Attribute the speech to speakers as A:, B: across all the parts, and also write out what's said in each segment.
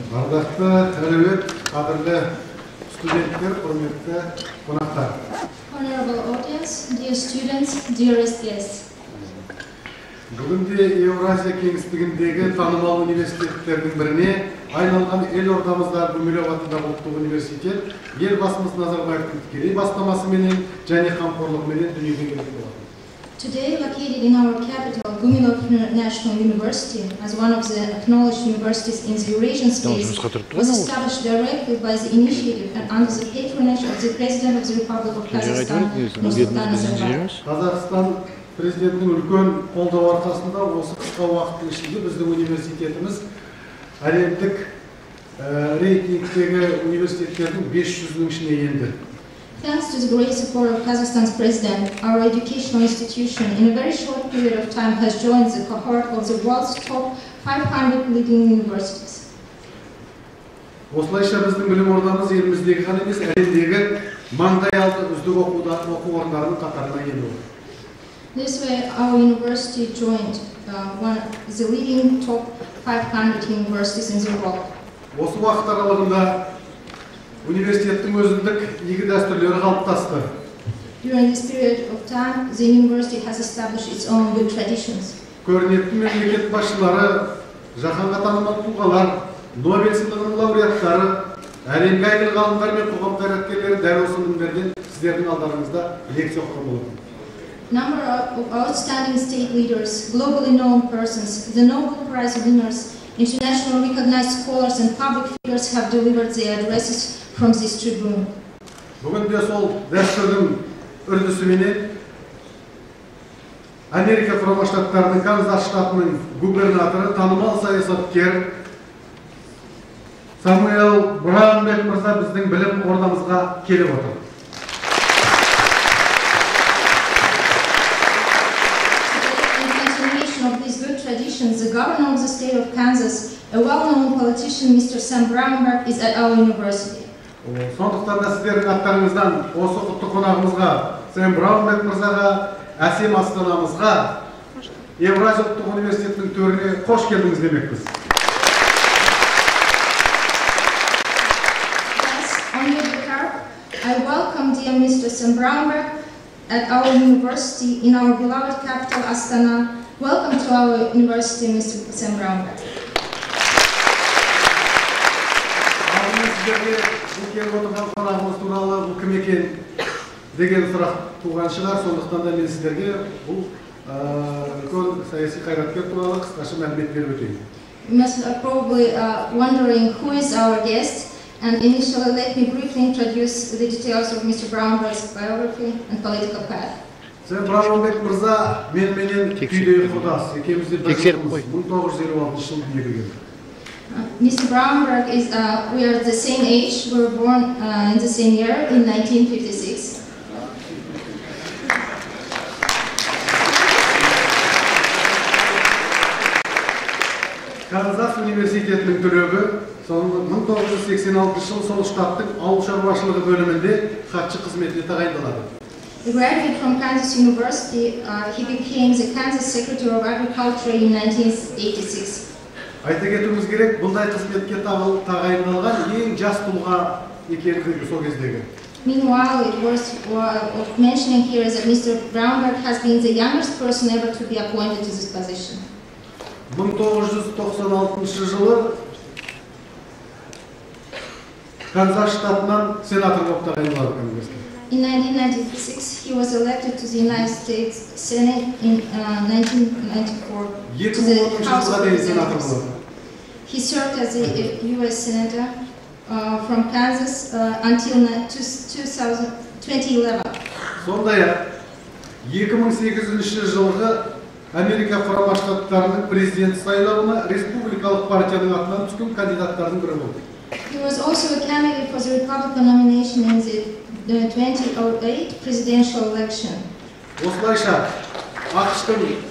A: Ардақты әлеует, қадірлі студенттер, құрметті қонақтар.
B: Honorable audience, dear students, dearest guests.
A: Бүгінде Евразия кеңістігіндегі танымал университеттердің біріне айналған елордамызда Гумилев атындағы ұлттық университет елбасымыз Назарбаевтың тікелей бастамасымен және қамқорлығымен дүниеге келген болатын.
B: Today, located in our capital, Gumilov National University, as one of the acknowledged universities in the Eurasian space, was established directly by the initiative and under the patronage of the President of the Republic of Kazakhstan, Nursultan Nazarbayev.
A: Қазақстан президентінің үлкен қолдау арқасында осы қысқа уақыттың ішінде біздің университетіміз әлемдік рейтингтегі университеттердің 500-ның ішіне енді.
B: Thanks to the great support of Kazakhstan's president, our educational institution in a very short period of time has joined the cohort of the world's top 500 leading universities.
A: Осылайша біздің білім ордамыз еліміздегі ғана емес, әлемдегі маңдай алды үздік оқу орындарының қатарына енді.
B: This way, our university joined the leading top 500 universities in the world.
A: Осы уақыт аралығында университеттің өзіндік игі дәстүрлері қалыптасты.
B: During this period of time, the university has established its own good traditions.
A: Көрнекті мемлекет басшылары, жаһанға танымал тұлғалар, Нобель сыйлығының лауреаттары, әлемге әйгілі ғалымдар мен қоғам қайраткерлері дәл осы мінберден сіздердің алдарыңызда лекция оқыған болатын.
B: Number of outstanding state leaders, globally known persons, the Nobel Prize winners, internationally recognized scholars and public figures have delivered their addresses from this tribune.
A: Бүгінде сол дәстүрдің үрдісіменен Америка құрама штаттарының Канзас штатының губернаторы, танымал саясаткер Самюэль Браунбек мырза біздің білім ордамызға келіп отыр.
B: The governor of the state of Kansas, a well-known politician, Mr. Sam Bраунбек, is at our university.
A: Сондықтан да сіздердің аттарыңыздан осы құтты қонағымызға, Сэм Браунбек мырзаға, әсем астанамызға, Евразия ұлттық университетінің төріне қош келдіңіз демекпіз.
B: On your behalf, I welcome dear Mr. Sam Bраунбек at our university in our beloved capital, Astana. Welcome to our university, Mr. Sam Bраунбек.
A: Бұл келіп отырған қонағымыз туралы бұл кім екен деген сұрақ туған шығар, сондықтан да мен сіздерге бұл үлкен саяси қайраткер туралы қысқаша мәлімет беріп өтейін.
B: You must probably wondering who is our guest, and initially let me briefly introduce the details of Mr. Браунбек's biography and political path.
A: Сэм Браунбек мырза менімен түйдей құрдас, екеумізде бір жылымыз 1956 жылы дүниеге келді.
B: Mr. Bраунбек is, we are the same age, we were born in the same year, in 1956.
A: Канзас университетінің түлегі, 1986 жыл сол штаттың ауыл шаруашылығы бөлімінде хатшы қызметіне тағайындалады.
B: A graduate from Kansas University, he became the Kansas Secretary of Agriculture in 1986.
A: Айта кетуіміз керек, бұндай қызметке тағайындалған ең жас тұлға екендігі сол кездегі.
B: Meanwhile, it was worth mentioning here that Mr. Bраунбек has been the youngest person ever to be appointed to this position.
A: 1996 жылы Канзас штатынан сенатор болып тағайындалды Конгресске.
B: In 1996, he was elected to the United States Senate in 1994 to the House of Representatives. He served as a U.S. Senator from Kansas until 2011.
A: Сондай-ақ 2008 жылғы Америка құрама штаттарының президент сайлауына республикалық партияның атынан түскен кандидаттардың бірі болды.
B: He was also a candidate for the Republican nomination in the 2008 presidential election.
A: Осылайша, ақштың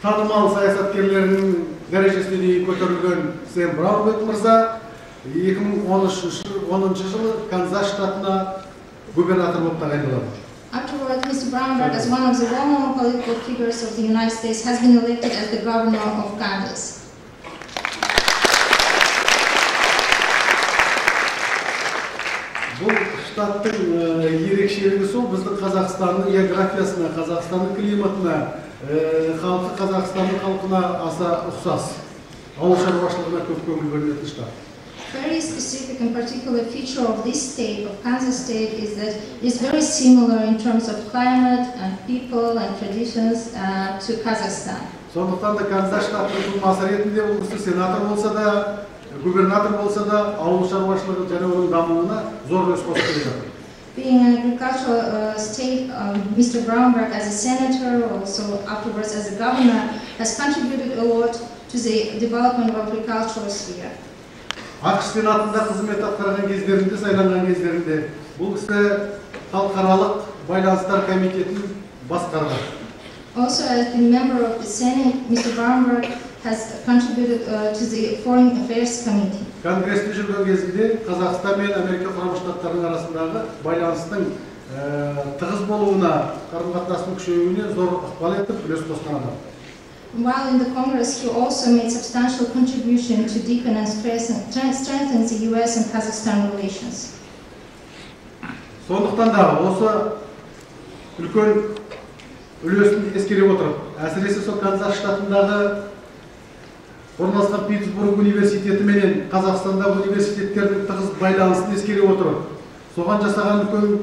A: танымал саясаткерлерінің дәрежесіне көтерілген Сэм Браунбек мырза 2010 жылы Канзас штатына губернатор болып тағайындалды.
B: Afterward, Mr. Bраунбек, as one of the well-known political figures of the United States, has been elected as the governor of Kansas.
A: Бұл штаттың ерекшелігі сол, біздің Қазақстанның географиясына, Қазақстанның климатына, халқы Қазақстанның халқына аса ұқсас. Ауыл шаруашылығына көп көңіл бөлінетін штат.
B: Very specific and particular feature of this state, of Kansas state, is that it's very similar in terms of climate and people and traditions to Kazakhstan.
A: Сондықтан да Канзас штатының тумасы ретінде ол кісі сенатор болса да, губернатор болса да, ауыл шаруашылығы және оның дамуына зор үлес қосып келе жатыр.
B: Being an agricultural state, Mr. Bраунбек, as a senator, also afterwards as a governor, has contributed a lot to the development of agricultural sphere.
A: ақш сенатында қызмет атқарған кездерінде, сайланған кездерінде бұл кісі халықаралық байланыстар комитетін басқарған.
B: Also, as a member of the Senate, Mr. Bраунбек has contributed to the Foreign Affairs Committee.
A: Конгрессте жүрген кезінде Қазақстан мен Америка құрама штаттарының арасындағы байланыстың тығыз болуына, қарым-қатынастың күшеюіне зор ықпал етіп, үлес қосқан адам.
B: While in the Congress, he also made substantial contribution to deepen and strengthen the U.S. and Kazakhstan relations.
A: Сондықтан да осы үлкен үлесін ескере отырып, әсіресе сол Канзас штатындағы орналасқан Прибывший университеті менен Қазақстандағы университеттердің тығыз байланысын ескере отырып, соған жасаған үлкен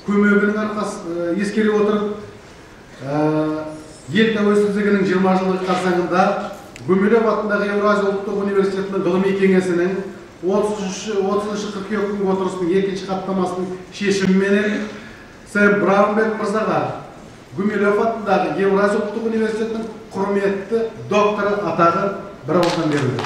A: көмегінің арқасы ескере отырып, ел тәуелсіздігінің 20 жылдығы қарсаңында Гумилев атындағы Евразия ұлттық университетінің ғылыми кеңесінің 30 қыркүйек күнгі отырысының екінші хаттамасының шешіміменен Самюэль Браунбек мырзаға Гумилев атындағы Евразия ұлттық университетінің құрметті докторы атағы бір ауыздан берілді.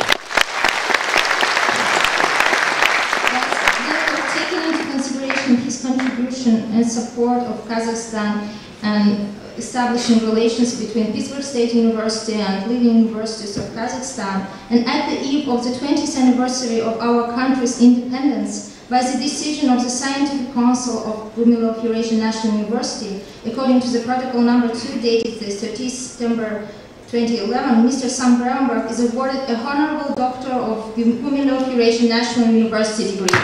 B: Taking into consideration his contribution and support of Kazakhstan and establishing relations between Pittsburgh State University and leading universities of Kazakhstan, and at the eve of the 20th anniversary of our country's independence, by the decision of the Scientific Council of Gumilov Eurasian National University, according to the Protocol number 2 dated the 30th September 2011, Mr. Sam Bраунбек is awarded a Honorable Doctor of Gumilov Eurasian National University degree.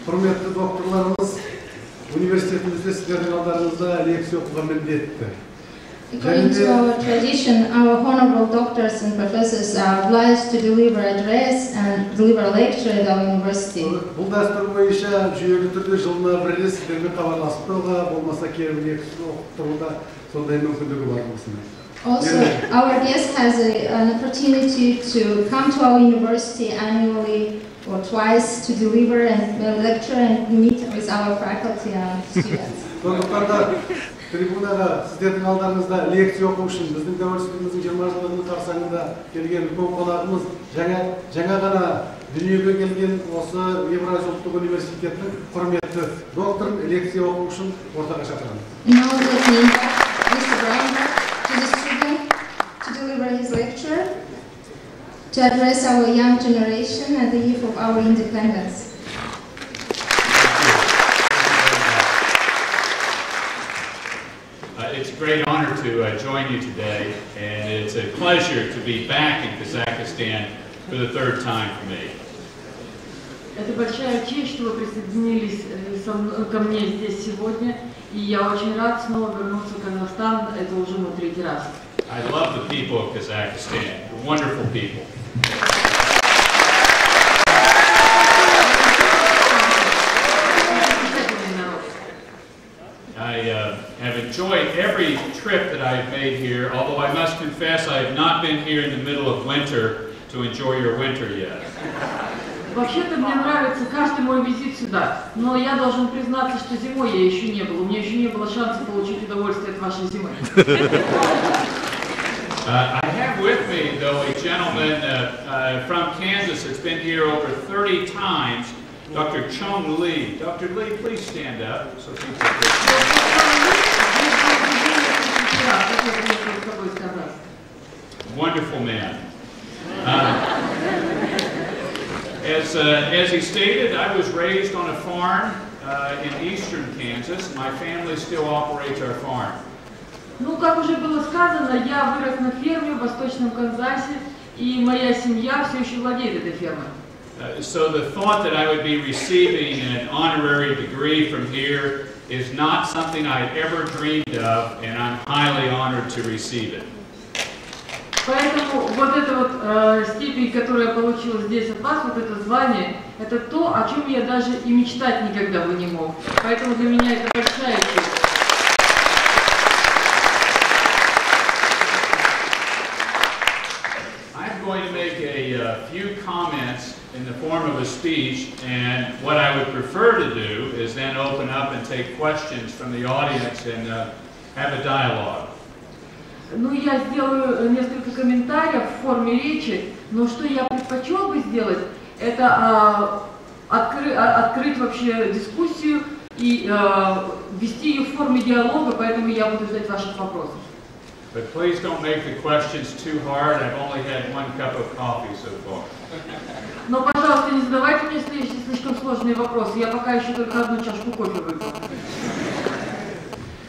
A: Құрметті докторларымыз университетімізде сіздердің алдарыңызда лекция оқуға міндетті.
B: According to our tradition, our honorable doctors and professors are obliged to deliver address and deliver a lecture at our university.
A: Бұл дәстүр бойынша жүйелі түрде жылына бір рет сіздермен хабарласып тұруға, болмаса келіп лекция оқып тұруға сондай мүмкіндігі бар болсын.
B: Also, our guest has an opportunity to come to our university annually or twice to deliver and lecture and meet with our faculty and students.
A: Сондықтан да трибунаға сіздердің алдарыңызда лекция оқу үшін біздің тәуелсіздігіміздің 20 жылдығының қарсаңында келген үлкен қонағымыз жаңа ғана дүниеге келген осы Евразия ұлттық университетінің құрметті докторын лекция оқу үшін ортаға шақырамыз.
B: Now let me invite Mr. Bраунбек to the student to deliver his lecture, to address our young generation at the eve of our independence.
C: It's a great honor to join you today, and it's a pleasure to be back in Kazakhstan for the third time for me.
D: Это большая честь, что вы присоединились ко мне здесь сегодня, И я очень рад снова вернуться в Казахстан, это уже мой третий раз.
C: I love the people of Kazakhstan. They're wonderful people. I have enjoyed every trip that I've made here, although I must confess I have not been here in the middle of winter to enjoy your winter yet.
D: Вообще-то мне нравится каждый мой визит сюда, но я должен признаться, что зимой я еще не был. У меня еще не было шанса получить удовольствие от вашей зимы.
C: I have with me, though, a gentleman from Kansas that's been here over 30 times, Dr. Chung Lee. Dr. Lee, please stand up. So wonderful man. As he stated, I was raised on a farm in eastern Kansas. My family still operates our farm.
D: Ну, как уже было сказано, я вырос на ферме в Восточном Канзасе, и моя семья все еще владеет этой фермой.
C: So the thought that I would be receiving an honorary degree from here is not something I had ever dreamed of, and I'm highly honored to receive it.
D: Поэтому вот эта вот степень, которую я получила здесь от вас, вот это звание, это то, о чем я даже и мечтать никогда бы не мог. Поэтому для меня это большая честь.
C: I'm going to make a few comments in the form of a speech, and what I would prefer to do is then open up and take questions from the audience and have a dialogue.
D: Ну, я сделаю несколько комментариев в форме речи, но что я предпочел бы сделать, это открыть вообще дискуссию и вести ее в форме диалога, поэтому я буду ждать ваших вопросов.
C: But please don't make the questions too hard. I've only had one cup of coffee so far.
D: Но, пожалуйста, не задавайте мне слишком сложные вопросы. Я пока еще только одну чашку кофе выпил.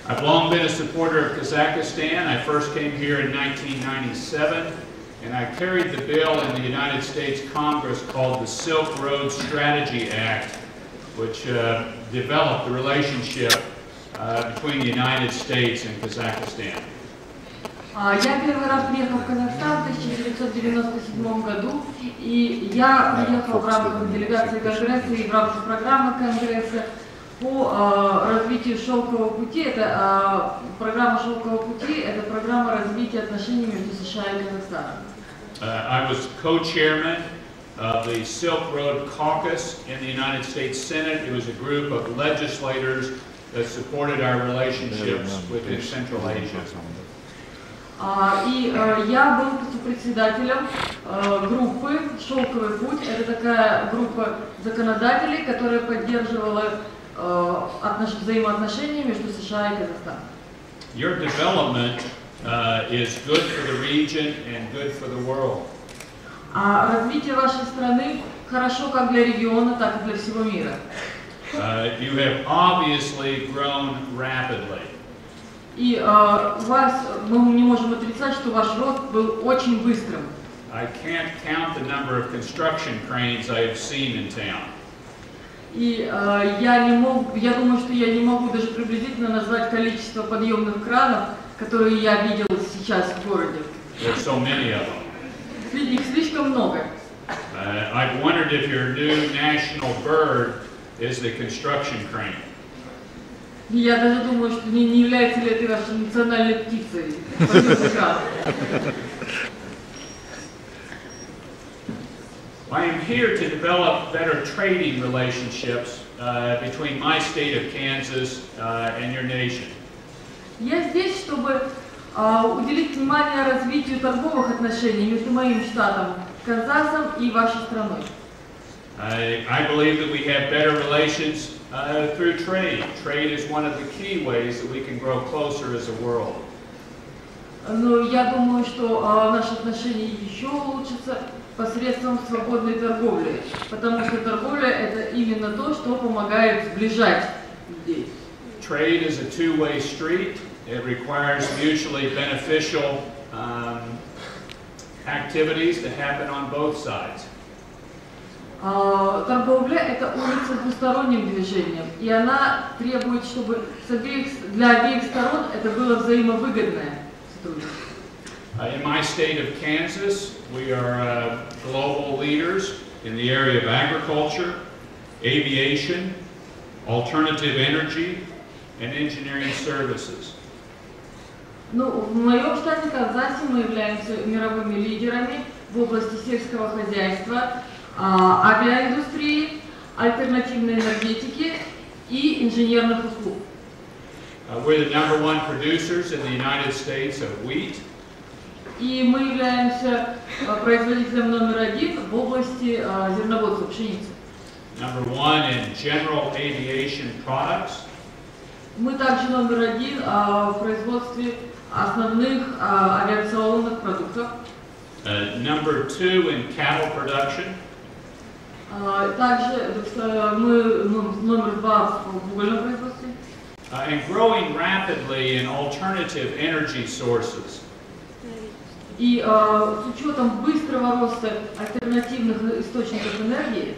C: I've long been a supporter of Kazakhstan. I first came here in 1997, and I carried the bill in the United States Congress called the Silk Road Strategy Act, which developed the relationship between the United States and Kazakhstan.
D: Я первый раз приехал в Казахстан в 1997 году, и я приехал в рамках делегации Конгресса и в рамках программы Конгресса по развитию шелкового пути. Это программа шелкового пути, это программа развития отношений между США и Казахстаном.
C: I was co-chairman of the Silk Road Caucus in the United States Senate. It was a group of legislators that supported our relationships within Central Asia.
D: И я был председателем группы «Шелковый путь». Это такая группа законодателей, которая поддерживала взаимоотношения между США и Казахстаном.
C: Your development is good for the region and good for the world.
D: Развитие вашей страны хорошо как для региона, так и для всего мира.
C: You have obviously grown rapidly.
D: И мы не можем отрицать, что ваш рост был очень быстрым.
C: I can't count the number of construction cranes I have seen in town.
D: И я думаю, что я не могу даже приблизительно назвать количество подъемных кранов, которые я видел сейчас в городе.
C: There's so many of them.
D: Их слишком много.
C: I've wondered if your new national bird is the construction crane.
D: Я даже думаю, что не является ли это вашей национальной птицей.
C: I am here to develop better trading relationships between my state of Kansas and your nation.
D: Я здесь, чтобы уделить внимание развитию торговых отношений между моим штатом Канзасом и вашей страной.
C: I believe that we have better relations through trade. Trade is one of the key ways that we can grow closer as a world.
D: Но я думаю, что наши отношения еще улучшатся посредством свободной торговли, потому что торговля – это именно то, что помогает сближать людей.
C: Trade is a two-way street. It requires mutually beneficial activities to happen on both sides.
D: Торговля – это улица с двусторонним движением, и она требует, чтобы для обеих сторон это было взаимовыгодное сотрудничество.
C: In my state of Kansas, we are global leaders in the area of agriculture, aviation, alternative energy, and engineering services.
D: Ну, в моем штате Канзасе мы являемся мировыми лидерами в области сельского хозяйства, авиаиндустрии, альтернативной энергетики и инженерных услуг.
C: We're the #1 producers in the United States of wheat.
D: И мы являемся производителем №1 в области зерноводства пшеницы.
C: #1 in general aviation products.
D: Мы также №1 в производстве основных авиационных продуктов.
C: #2 in cattle production.
D: Также мы №2 в угольном производстве.
C: And growing rapidly in alternative energy sources.
D: И с учетом быстрого роста альтернативных источников энергии,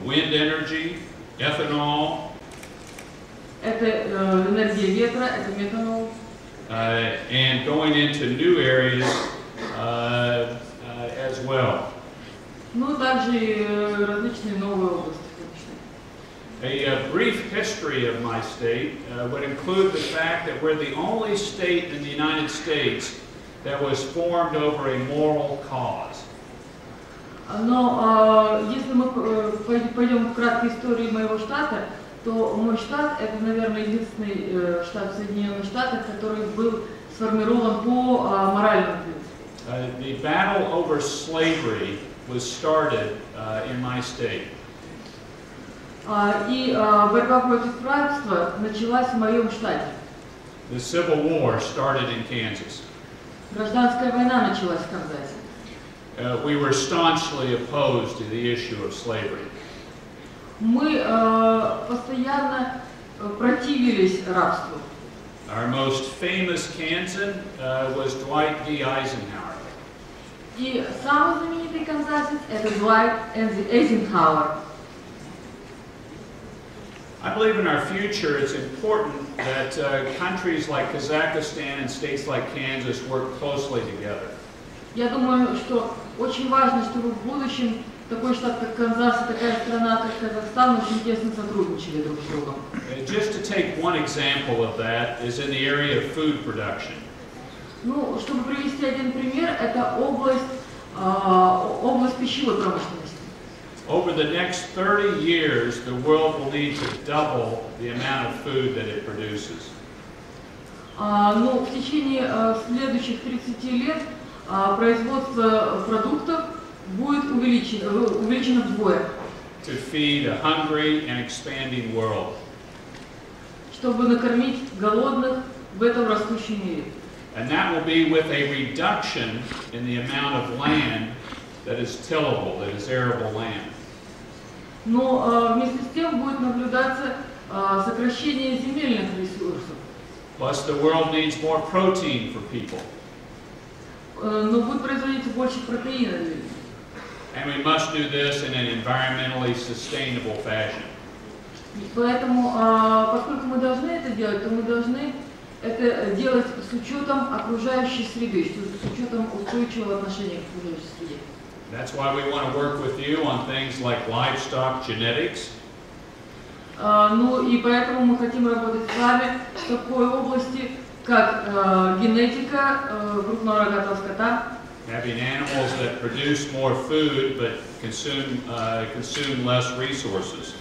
C: Wind energy, ethanol,
D: это энергия ветра, это метанол,
C: and going into new areas as well.
D: ну также и различные новые области.
C: A brief history of my state would include the fact that we're the only state in the United States that was formed over a moral cause.
D: Но если мы пойдем в краткой истории моего штата, то мой штат это, наверное, единственный штат в Соединенных Штатах, который был сформирован по моральному принципу.
C: The battle over slavery was started in my state.
D: И борьба против рабства началась в моем штате.
C: The Civil War started in Kansas.
D: Гражданская война началась в Канзасе.
C: We were staunchly opposed to the issue of slavery.
D: Мы постоянно противились рабству.
C: Our most famous Kansan was Dwight D. Eisenhower.
D: И самый знаменитый канзасец это Дуайт Эйзенхауэр.
C: I believe in our future it's important that countries like Kazakhstan and states like Kansas work closely together.
D: Я думаю, что очень важно, чтобы в будущем такой штат, как Канзас, и такая страна, как Казахстан, очень тесно сотрудничали друг с другом.
C: Just to take one example of that is in the area of food production.
D: Ну, чтобы привести один пример, это область пищевой промышленности.
C: Over the next 30 years, the world will need to double the amount of food that it produces.
D: Но в течение следующих 30 лет производство продуктов будет увеличено вдвое.
C: To feed a hungry and expanding world.
D: Чтобы накормить голодных в этом растущем мире.
C: And that will be with a reduction in the amount of land that is tillable, that is arable land.
D: Но вместе с тем будет наблюдаться сокращение земельных ресурсов.
C: Plus, the world needs more protein for people.
D: Но будет производиться больше протеина для людей.
C: And we must do this in an environmentally sustainable fashion.
D: Поэтому, поскольку мы должны это делать, то мы должны это делать с учетом окружающей среды, с учетом устойчивого отношения к окружающей среде.
C: That's why we want to work with you on things like livestock genetics.
D: Ну и поэтому мы хотим работать с вами в такой области, как генетика крупного рогатого скота.
C: Having animals that produce more food but consume less resources.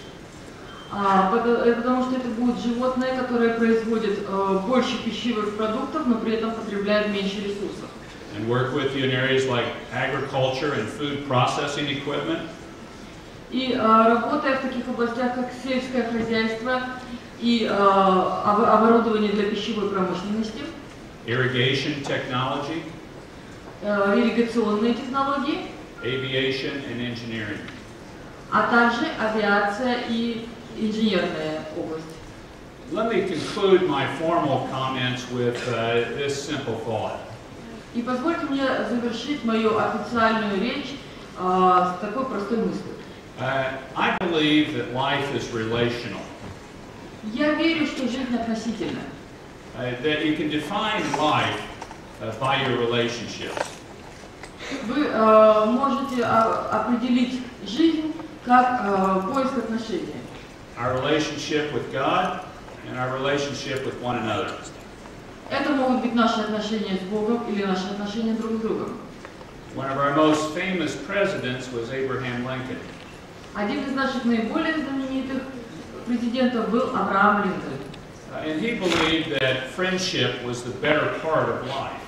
D: Потому что это будут животные, которые производят больше пищевых продуктов, но при этом потребляют меньше ресурсов.
C: And work with you in areas like agriculture and food processing equipment.
D: И работая в таких областях, как сельское хозяйство и оборудование для пищевой промышленности,
C: Irrigation technology.
D: Ирригационные технологии,
C: Aviation and engineering.
D: а также авиация и инженерная область.
C: Let me conclude my formal comments with this simple thought.
D: И позвольте мне завершить мою официальную речь с такой простой мыслью.
C: I believe that life is relational.
D: Я верю, что жизнь относительна.
C: That you can define life by your relationships.
D: Вы можете определить жизнь как поиск отношений.
C: Our relationship with God and our relationship with one another.
D: Это могут быть наши отношения с Богом или наши отношения друг с другом.
C: One of our most famous presidents was Abraham Lincoln.
D: Один из наших наиболее знаменитых президентов был Авраам Линкольн.
C: And he believed that friendship was the better part of life.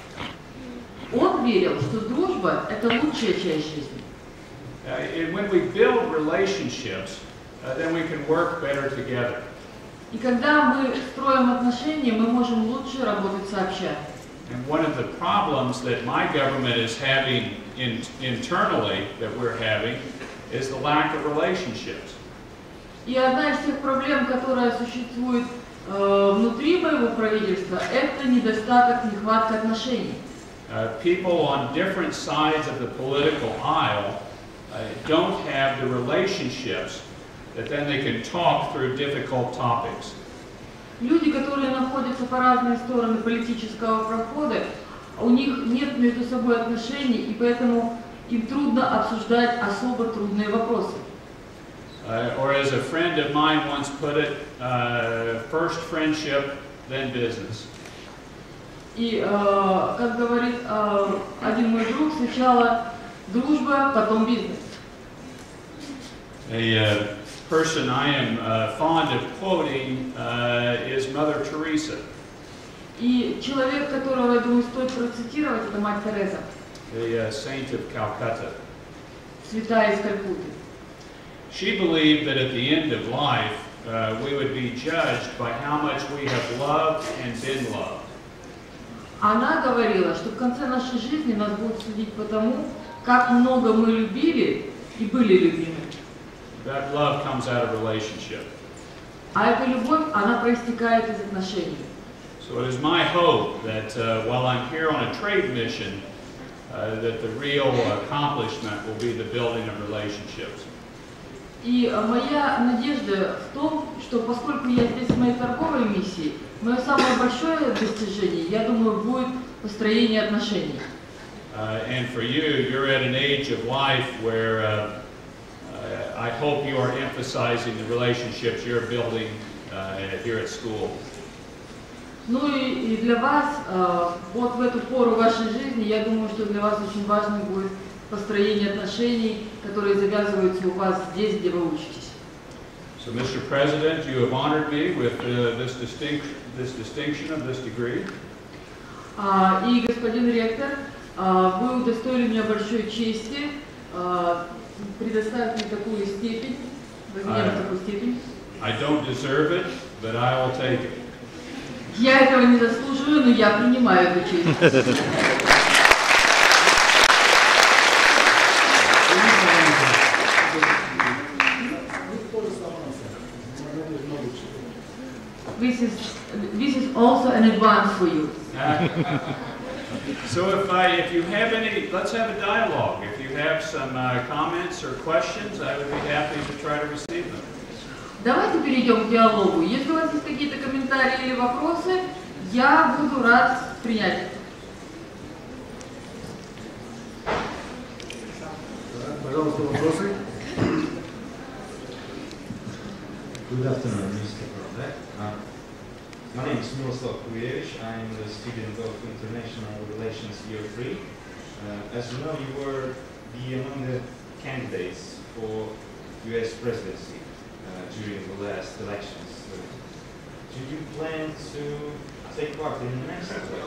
D: Он верил, что дружба – это лучшая часть жизни.
C: And when we build relationships, then we can work better together.
D: И когда мы строим отношения, мы можем лучше работать сообща.
C: And one of the problems that my government is having internally, that we're having, is the lack of relationships.
D: И одна из тех проблем, которая существует внутри моего правительства, это недостаток, нехватка отношений.
C: People on different sides of the political aisle don't have the relationships that then they can talk through difficult topics.
D: Люди, которые находятся по разные стороны политического прохода, у них нет между собой отношений, и поэтому им трудно обсуждать особо трудные вопросы.
C: Or as a friend of mine once put it, first friendship, then business.
D: И, как говорит один мой друг, сначала дружба, потом бизнес.
C: A person I am fond of quoting is Mother Teresa.
D: И человек, которого, я думаю, стоит процитировать, это мать Тереза.
C: The saint of Calcutta.
D: Святая из Калькутты.
C: She believed that at the end of life, we would be judged by how much we have loved and been loved.
D: Она говорила, что в конце нашей жизни нас будут судить по тому, как много мы любили и были любимы.
C: That love comes out of relationship.
D: А эта любовь, она проистекает из отношений.
C: So it is my hope that while I'm here on a trade mission, that the real accomplishment will be the building of relationships.
D: И моя надежда в том, что поскольку я здесь в моей торговой миссии, мое самое большое достижение, я думаю, будет построение отношений.
C: And for you, you're at an age of life where I hope you are emphasizing the relationships you're building here at school.
D: Ну и для вас, вот в эту пору вашей жизни, я думаю, что для вас очень важно будет построение отношений, которые завязываются у вас здесь, где вы учитесь.
C: So, Mr. President, you have honored me with this distinction of this degree.
D: И господин ректор, вы удостоили меня большой чести, предоставив мне такую степень, такую степень.
C: I don't deserve it, but I will take it.
D: Я этого не заслуживаю, но я принимаю эту честь. This is also an advance for you.
C: So if you have any, let's have a dialogue. If you have some comments or questions, I would be happy to try to receive them.
D: Давайте перейдем к диалогу. Если у вас есть какие-то комментарии или вопросы, я буду рад принять их.
A: Пожалуйста, вопросы.
E: Good afternoon, Mr. Bраунбек. My name is Samüэль. I'm the student of International Relations Year 3. As you know, you were among the candidates for U.S. presidency during the last elections. Do you plan to take part in the next election?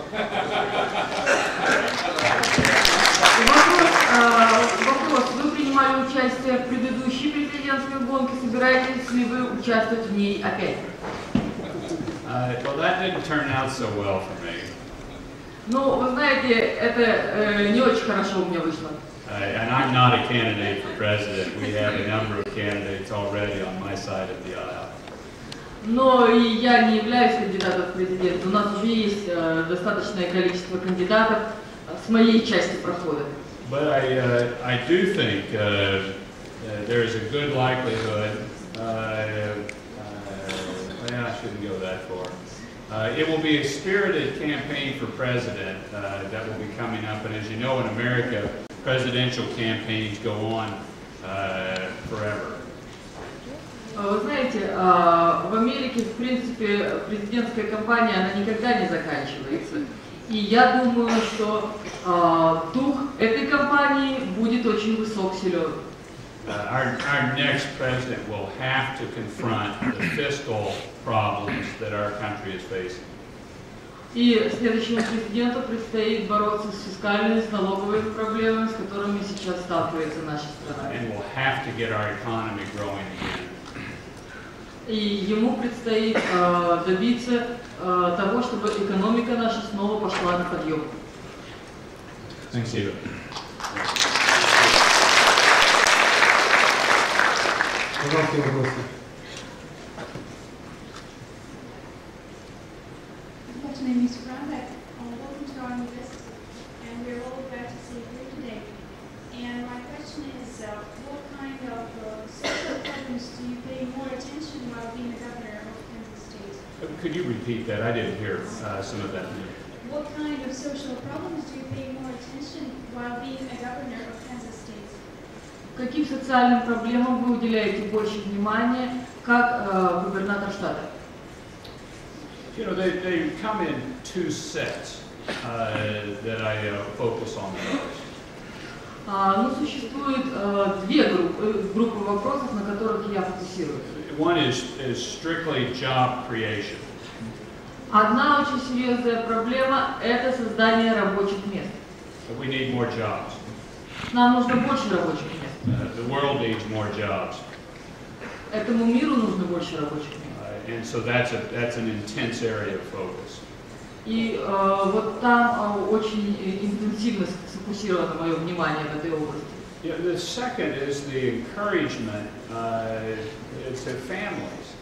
D: Вопрос. Вы принимали участие в предыдущей президентской гонке. Собираетесь ли вы участвовать в ней опять?
C: Well, that didn't turn out so well for me.
D: Ну, вы знаете, это не очень хорошо у меня вышло.
C: And I'm not a candidate for president. We have a number of candidates already on my side of the aisle.
D: Но и я не являюсь кандидатом в президенты. У нас уже есть достаточное количество кандидатов с моей части прохода.
C: But I do think there is a good likelihood, I shouldn't go that far. It will be a spirited campaign for president that will be coming up, and as you know, in America, presidential campaigns go on forever.
D: Вы знаете, в Америке, в принципе, президентская кампания, она никогда не заканчивается. И я думаю, что дух этой кампании будет очень высок, силен.
C: Our next president will have to confront the fiscal problems that our country is facing.
D: И следующему президенту предстоит бороться с фискальными, с налоговыми проблемами, с которыми сейчас сталкивается наша страна.
C: And we'll have to get our economy growing again.
D: И ему предстоит добиться того, чтобы экономика наша снова пошла на подъем.
C: Спасибо.
A: Пожалуйста, вопросы.
F: My name is Braunbek. Welcome to our university, and we're all glad to see you here today. And my question is, what kind of social problems do you pay more attention while being a governor of Kansas State?
C: Could you repeat that? I didn't hear some of that.
F: What kind of social problems do you pay more attention while being a governor of Kansas State?
D: Каким социальным проблемам вы уделяете больше внимания, как губернатор штата?
C: You know, they come in two sets that I focus on the most.
D: Ну, существует две группы вопросов, на которых я фокусируюсь.
C: One is strictly job creation.
D: Одна очень серьезная проблема – это создание рабочих мест.
C: We need more jobs.
D: Нам нужно больше рабочих мест.
C: The world needs more jobs.
D: Этому миру нужно больше рабочих мест.
C: And so that's an intense area of focus.
D: И вот там очень интенсивно сфокусировано мое внимание в этой области.
C: The second is the encouragement to families.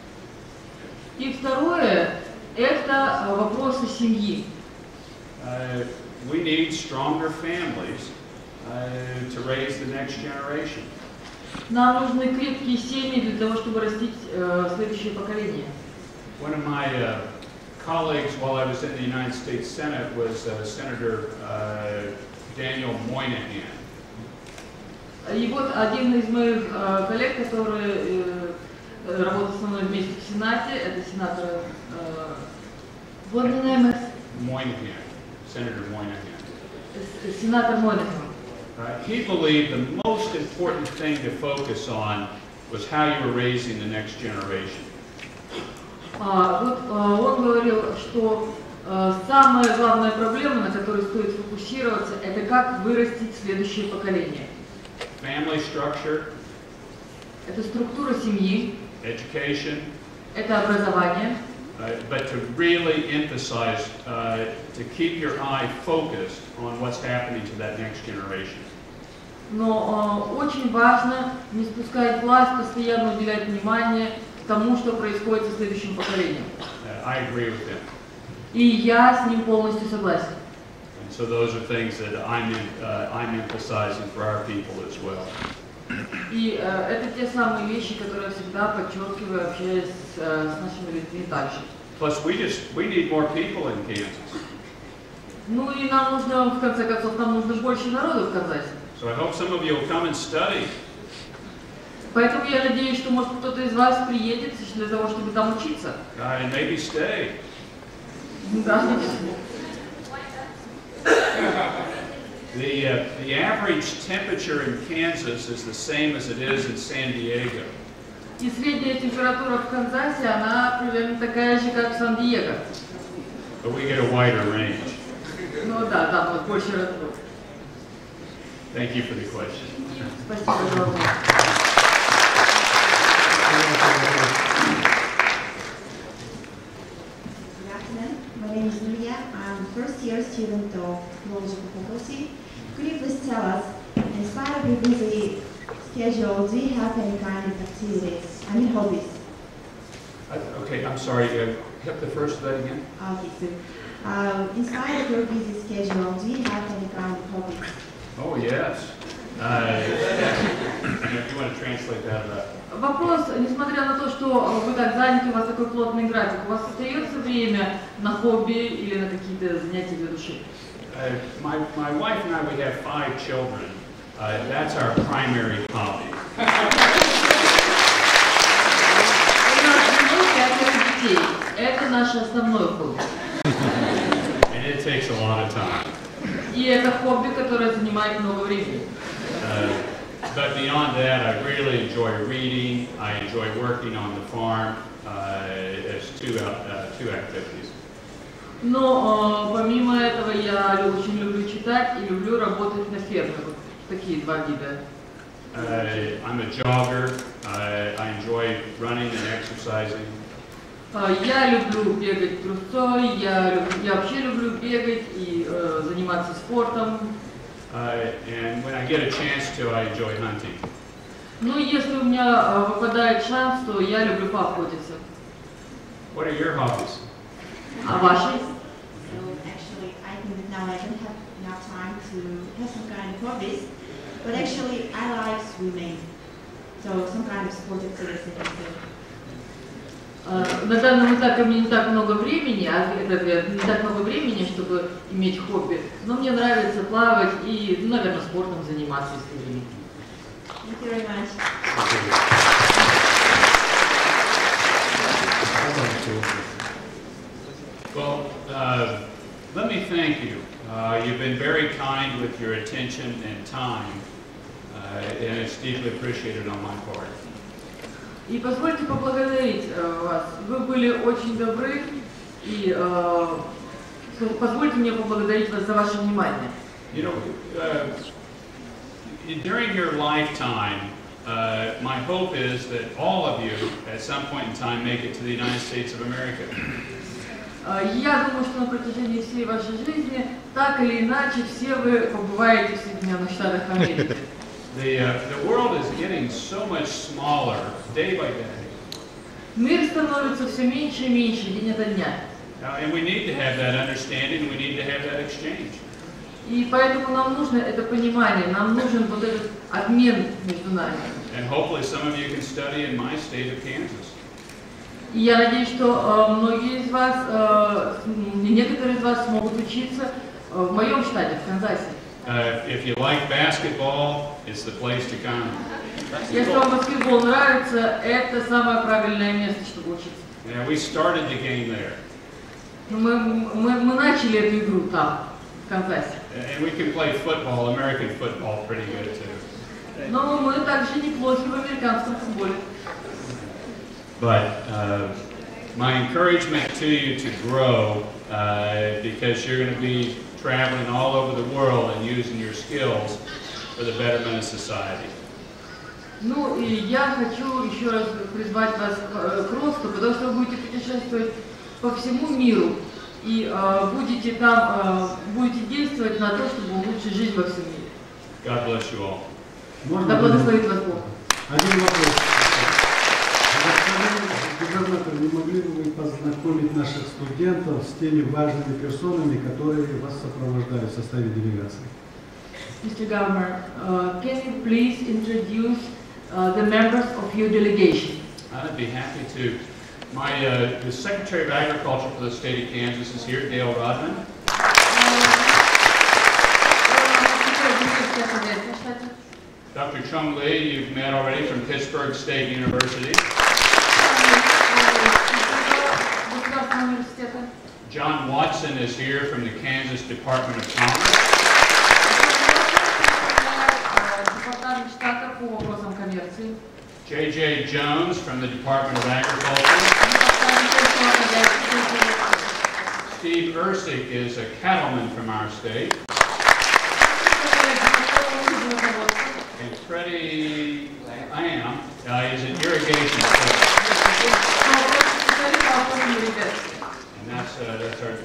D: И второе – это вопросы семьи.
C: We need stronger families to raise the next generation.
D: Нам нужны крепкие семьи для того, чтобы растить следующее поколение.
C: One of my colleagues while I was in the United States Senate was Senator Daniel Moynihan.
D: И вот один из моих коллег, который работал со мной вместе в Сенате, это сенатор
C: Moynihan, Senator Moynihan.
D: Сенатор Моynihan.
C: He believed the most important thing to focus on was how you were raising the next generation.
D: Вот он говорил, что самая главная проблема, на которой стоит фокусироваться, это как вырастить следующее поколение.
C: Family structure,
D: это структура семьи,
C: education,
D: это образование.
C: But to really emphasize, to keep your eye focused on what's happening to that next generation.
D: Но очень важно не спускать глаз, постоянно уделять внимание тому, что происходит со следующим поколением.
C: I agree with him.
D: И я с ним полностью согласен.
C: And so those are things that I'm emphasizing for our people as well.
D: И это те самые вещи, которые я всегда подчеркиваю, общаясь с нашими людьми дальше.
C: Plus, we need more people in Kansas.
D: Ну и нам нужно, в конце концов, нам нужно больше народу в Канзасе.
C: So I hope some of you will come and study.
D: Поэтому я надеюсь, что может кто-то из вас приедет для того, чтобы там учиться.
C: And maybe stay.
D: Да.
C: The average temperature in Kansas is the same as it is in San Diego.
D: И средняя температура в Канзасе, она примерно такая же, как в Сан-Диего.
C: But we get a wider range.
D: Ну да, там вот больше раствор.
C: Thank you for the question.
D: Спасибо за вопрос.
G: Good afternoon. My name is Nuria. I'm first-year student of Philological faculty. Could you please tell us, in spite of your busy schedule, do you have any kind of activities? I mean, hobbies?
C: Okay, I'm sorry. Hit the first of that again.
G: Okay, so in spite of your busy schedule, do you have any kind of hobbies?
C: Oh yes. If you want to translate that.
D: Вопрос, несмотря на то, что вы так заняты, у вас такой плотный график, у вас остается время на хобби или на какие-то занятия для души?
C: My wife and I, we have 5 children. That's our primary hobby.
D: Это наше основное хобби.
C: And it takes a lot of time.
D: И это хобби, которое занимает много времени.
C: But beyond that, I really enjoy reading. I enjoy working on the farm. As two activities.
D: Но помимо этого я очень люблю читать и люблю работать на ферме. Вот такие 2 вида.
C: I'm a jogger. I enjoy running and exercising.
D: Я люблю бегать трусцой, я вообще люблю бегать и заниматься спортом.
C: And when I get a chance to, I enjoy hunting.
D: Ну, если у меня выпадает шанс, то я люблю поохотиться.
C: What are your hobbies?
D: А ваши?
G: So actually, I think that now I don't have enough time to have some kind of hobbies, but actually I like swimming. So some kind of sport activity I can do.
D: На данном этапе у меня не так много времени, чтобы иметь хобби, но мне нравится плавать и, наверное, спортом заниматься, если время.
G: Thank you very much.
C: Well, let me thank you. You've been very kind with your attention and time, and it's deeply appreciated on my part.
D: И позвольте поблагодарить вас. Вы были очень добры, и позвольте мне поблагодарить вас за ваше внимание.
C: You know, during your lifetime, my hope is that all of you, at some point in time, make it to the United States of America.
D: Я думаю, что на протяжении всей вашей жизни, так или иначе, все вы побываете в Соединенных Штатах Америки.
C: The world is getting so much smaller day by day.
D: Мир становится все меньше и меньше день ото дня.
C: And we need to have that understanding. We need to have that exchange.
D: И поэтому нам нужно это понимание, нам нужен вот этот обмен между нами.
C: And hopefully some of you can study in my state of Kansas.
D: И я надеюсь, что многие из вас, некоторые из вас смогут учиться в моем штате, в Канзасе.
C: If you like basketball, it's the place to come.
D: Если вам баскетбол нравится, это самое правильное место, чтобы учиться.
C: Yeah, we started the game there.
D: Мы начали эту игру там, в Канзасе.
C: And we can play football, American football, pretty good too.
D: Но мы также неплохи в американском футболе.
C: But my encouragement to you to grow, because you're going to be traveling all over the world and using your skills for the betterment of society.
D: Ну и я хочу еще раз призвать вас к росту, потому что вы будете путешествовать по всему миру и будете там, будете действовать на то, чтобы улучшить жизнь во всем мире.
C: God bless you all.
D: Да благословит вас Бог.
A: Один вопрос. Господин губернатор, не могли бы вы познакомить наших студентов с теми важными персонами, которые вас сопровождали в составе делегации?
D: Mr. Governor, can you please introduce the members of your delegation?
C: I'd be happy to. The Secretary of Agriculture for the state of Kansas is here, Dale Rodman. Dr. Chung Lee, you've met already from Pittsburgh State University. John Watson is here from the Kansas Department of Commerce. J.J. Jones from the Department of Agriculture. Steve Ersick is a cattleman from our state. And Freddie Lamb is an irrigation specialist. And that's our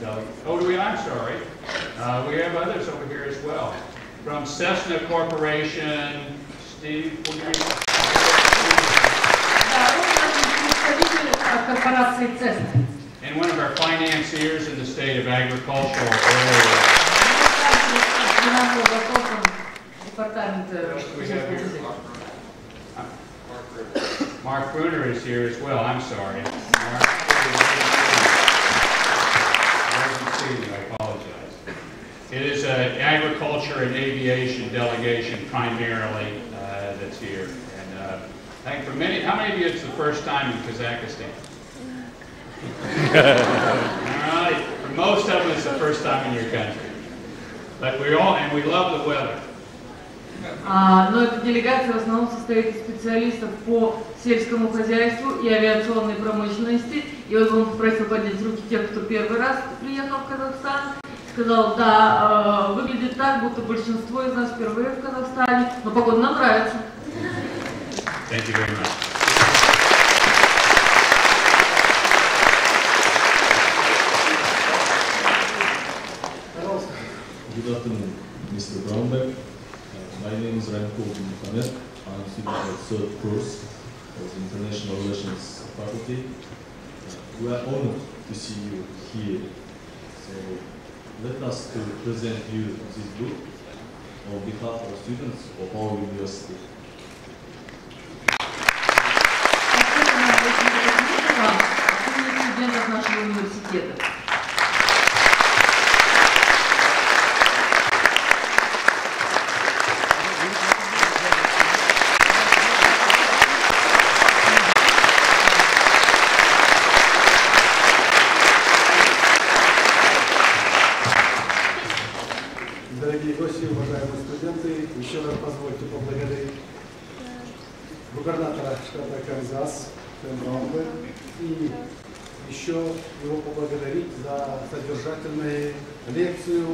C: delegate. Oh, I'm sorry. We have others over here as well. From Cessna Corporation, Steve. And one of our financiers in the state of agricultural area.
D: департамента.
C: Mark Bruner is here as well. I'm sorry. I apologize. It is an agriculture and aviation delegation primarily that's here. And I think for many, how many of you it's the first time in Kazakhstan? All right. For most of them, it's the first time in your country. But we love the weather.
D: Но эта делегация в основном состоит из специалистов по сельскому хозяйству и авиационной промышленности. И вот он попросил поднять руки тех, кто первый раз приехал в Казахстан. Сказал, да, выглядит так, будто большинство из нас впервые в Казахстане, но погода нам нравится.
C: Thank you very much.
H: Good afternoon, Mr. Bраунбек. My name is Gubernatор. I'm a student at third course of the International Relations faculty. We are honored to see you here. So let us to present you this book on behalf of students of our university.
D: Студентов нашего университета.
A: Дорогие гости, уважаемые студенты, еще раз позвольте поблагодарить губернатора штата Канзас Самюэля Браунбека и еще его поблагодарить за содержательную лекцию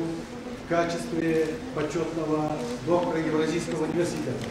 A: в качестве почетного доктора Евразийского университета.